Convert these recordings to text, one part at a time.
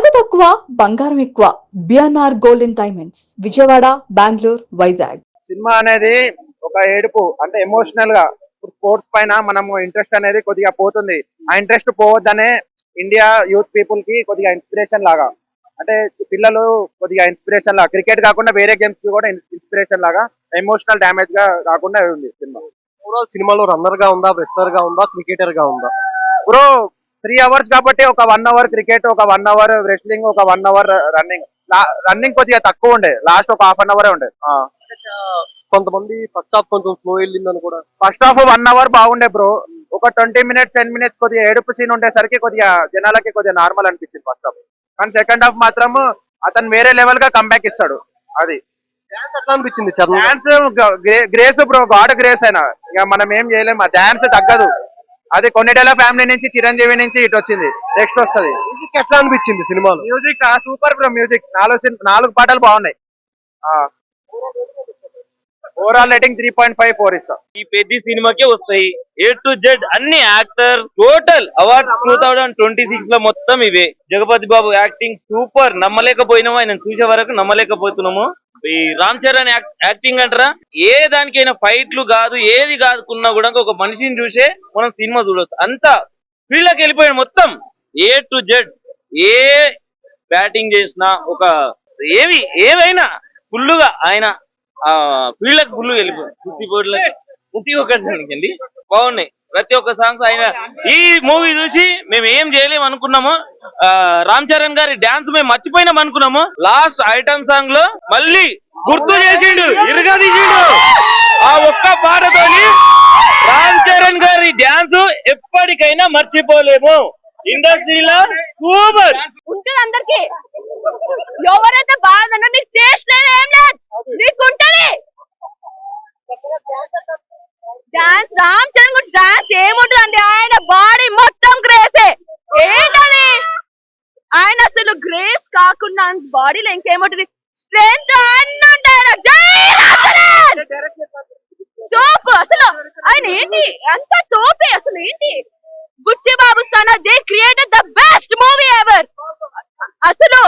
నగదు తక్కువ బంగారం ఎక్కువ. BNR gold and diamonds, Vijayawada, Bengaluru, Vizag. Cinema అనేది ఒక ఏడుపు అంటే ఎమోషనల్ గా స్పోర్ట్స్ పైన మనము ఇంట్రెస్ట్ అనేది కొద్దిగా పోతుంది. ఆ ఇంట్రెస్ట్ పోవద్దనే ఇండియా యూత్ పీపుల్ కి కొద్దిగా ఇన్స్పిరేషన్ లాగా, అంటే పిల్లలు కొద్దిగా ఇన్స్పిరేషన్ లాగా, క్రికెట్ కాకుండా వేరే గేమ్స్ కి కూడా ఇన్స్పిరేషన్ లాగా ఎమోషనల్ డ్యామేజ్ గా కాకుండా ఉంది సినిమా. ఓవరాల్ సినిమాలో రన్నర్ గా ఉందా, రెస్లర్ గా ఉందా, క్రికెటర్ గా ఉందా? బ్రో 3 అవర్స్ కాబట్టి ఒక 1 అవర్ క్రికెట్, ఒక 1 అవర్ రెస్లింగ్, ఒక 1 అవర్ రన్నింగ్. రన్నింగ్ కొద్దిగా తక్కువ ఉండే, లాస్ట్ ఒక హాఫ్ అన్ అవరే ఉండే. కొంతమంది ఫస్ట్ హాఫ్ కొంచెం స్లో వెళ్ళిందని కూడా. ఫస్ట్ హాఫ్ 1 అవర్ బాగుండే బ్రో, ఒక 20 మినిట్స్ 10 మినిట్స్ కొద్దిగా ఏడుపు సీన్ ఉండేసరికి కొద్దిగా జనాలకి కొద్దిగా నార్మల్ అనిపించింది ఫస్ట్ హాఫ్. కానీ సెకండ్ హాఫ్ మాత్రం అతను వేరే లెవెల్ గా కంబ్యాక్ ఇస్తాడు. అది డాన్స్ ఎట్లా అనిపించింది? Dance grace bro, God grace అయినా ఇక మనం ఏం చేయలేము. ఆ డాన్స్ తగ్గదు. అది కొన్నిటెల ఫ్యామిలీ నుంచి, చిరంజీవి నుంచి ఇటు వచ్చింది, నెక్స్ట్ వస్తుంది. మ్యూజిక్ ఎట్లా అనిపించింది సినిమాలో? మ్యూజిక్ సూపర్ బ్రో, మ్యూజిక్ 4 పాటలు బాగున్నాయి. ఓవరాల్ రేటింగ్ 3.54 ఇస్తా. ఈ పెద్ద సినిమాకే వస్తాయి A to Z అన్ని యాక్టర్ టోటల్ అవార్డ్స్ 2026 లో మొత్తం ఇవే. జగపతి బాబు యాక్టింగ్ సూపర్, నమ్మలేకపోయినాము, ఆయన చూసే వరకు నమ్మలేకపోతున్నాము. ఈ రామ్ చరణ్ యాక్టింగ్ అంటారా, ఏ దానికైనా ఫైట్లు కాదు ఏది కాదుకున్నా కూడా ఒక మనిషిని చూసే మనం సినిమా చూడవచ్చు. అంతా ఫీల్డ్కి వెళ్ళిపోయాడు మొత్తం. A to Z A batting చేసినా ఒక ఏవైనా ఫుల్లుగా ఆయన ఫీల్డ్కి ఫుల్ వెళ్ళిపోయాడు. కుస్తీ పోటీలకి ప్రతి ఒక్కటి బాగున్నాయి. ప్రతి ఒక్క సాంగ్స్ ఆయన ఈ మూవీ చూసి మేము ఏం చేయలేము అనుకున్నాము. రామ్ చరణ్ గారి డాన్స్ మేము మర్చిపోయినాం అనుకున్నాము. లాస్ట్ ఐటమ్ సాంగ్ లో మళ్ళీ గుర్తు చేసిండు, ఇరుగదీసిండు. ఆ ఒక్క పాటతోని రామ్ చరణ్ గారి డాన్స్ ఎప్పటికైనా మర్చిపోలేము. ఇండస్ట్రీలో సూపర్ ఉంటుంది. అందరికి ఎవరైతే బాగుందన్నా నీకు టేస్ట్ లేదు, ఏం లేదు, నీకు ఉంటది డాన్స్. రామ్ చరణ్ గురించి డాన్స్ ఏముంటుంది అంటే ఆయన బాడీ మొత్తం గ్రేసే. ఏంటది ఆయన అసలు గ్రేస్ కాకుండా బాడీలో ఇంకేముంటుంది, స్ట్రెంత్ అన్ని ఉంటాయి. తోపు అసలు ఆయన ఏంటి అంత తోపే. అసలు ఏంటి Buchi Babu Sana, they created the best movie ever. అసలు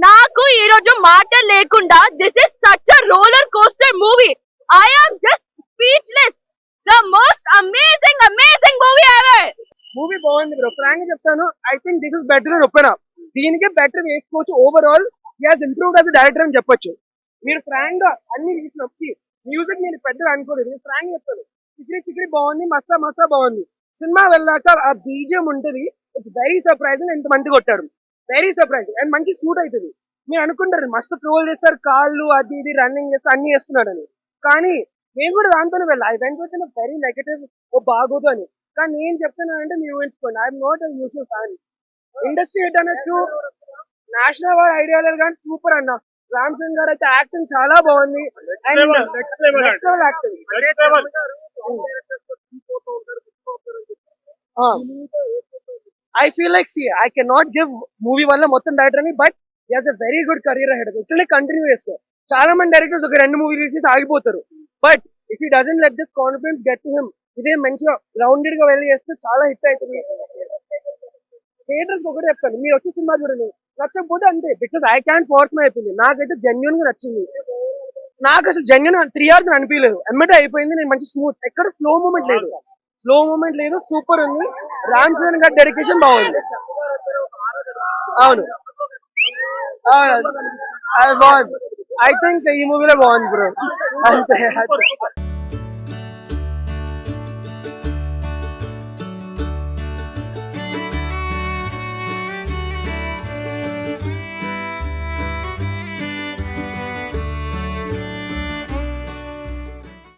నాకు ఈ రోజు మాటలు లేకుండా, this is such a roller coaster movie. I am just speechless. The most amazing movie ever. Movie బాగుంది బ్రో, ఫ్రాంక్ చెప్తాను. I think this is better అని ఒప్పునా. దీనికే బెటర్ వేసుకోవచ్చు. Overall he has improved as director అని చెప్పొచ్చు. మీరు Frank గా అన్ని నచ్చి మ్యూజిక్ నేను పెద్దగా అనుకోలేదు. నేను ఫ్రాంక్ చెప్తాను, చిక్రీ బాగుంది, మస్తా బాగుంది. సినిమా వెళ్ళాక ఆ బీజియం ఉంటుంది, ఇట్స్ వెరీ సర్ప్రైజింగ్. ఎంత మంది కొట్టాడు, వెరీ సర్ప్రైజింగ్ అండ్ మంచి షూట్ అవుతుంది. మీరు అనుకుంటారు మస్తు ట్రోల్ చేస్తారు, కాళ్ళు అది ఇది రన్నింగ్ చేస్తారు అన్ని చేస్తున్నాడని. కానీ నేను కూడా దాంతోనే వెళ్ళా. I went with very negative, ఓ బాగోదు అని. కానీ నేను చెప్తున్నానంటే మీరు ఊహించుకోండి, I'm not useful fan. Industry hit అనొచ్చు, నేషనల్ అవార్డ్ ఐడియా లేదు, కానీ సూపర్ అన్న. రామ్ చరణ్ గారు అయితే యాక్టింగ్ చాలా బాగుంది. I feel like, see, I cannot give movie వల్ల మొత్తం డైరెక్టర్ అని, but he has a very good career ahead. Actually continue చేస్తారు. చాలా మంది డైరెక్టర్స్ ఒక 2 మూవీ రిలీజ్ చేసి ఆగిపోతారు. But if he doesn't let this confidence get to him, ఇదే మంచిగా గ్రౌండెడ్ గా వెళ్ళి చేస్తే చాలా హిట్ అవుతుంది. థియేటర్స్ ఒకటి చెప్తాను, మీరు వచ్చే సినిమా చూడండి, నచ్చకపోతే అంతే. Because I can force my opinion. నాకైతే జెన్యున్ గా నచ్చింది. నాకు అసలు జెన్యున్ 3 hours అనిపించలేదు, ఎమ్మటే అయిపోయింది. నేను మంచి స్మూత్, ఎక్కడ స్లో మూమెంట్ లేదు, సూపర్ ఉంది. రామ్ చరణ్ గారి డెడికేషన్ బాగుంది. అవును, ఐ థింక్ ఈ మూవీలో బాగుంది బ్రో, అంతే.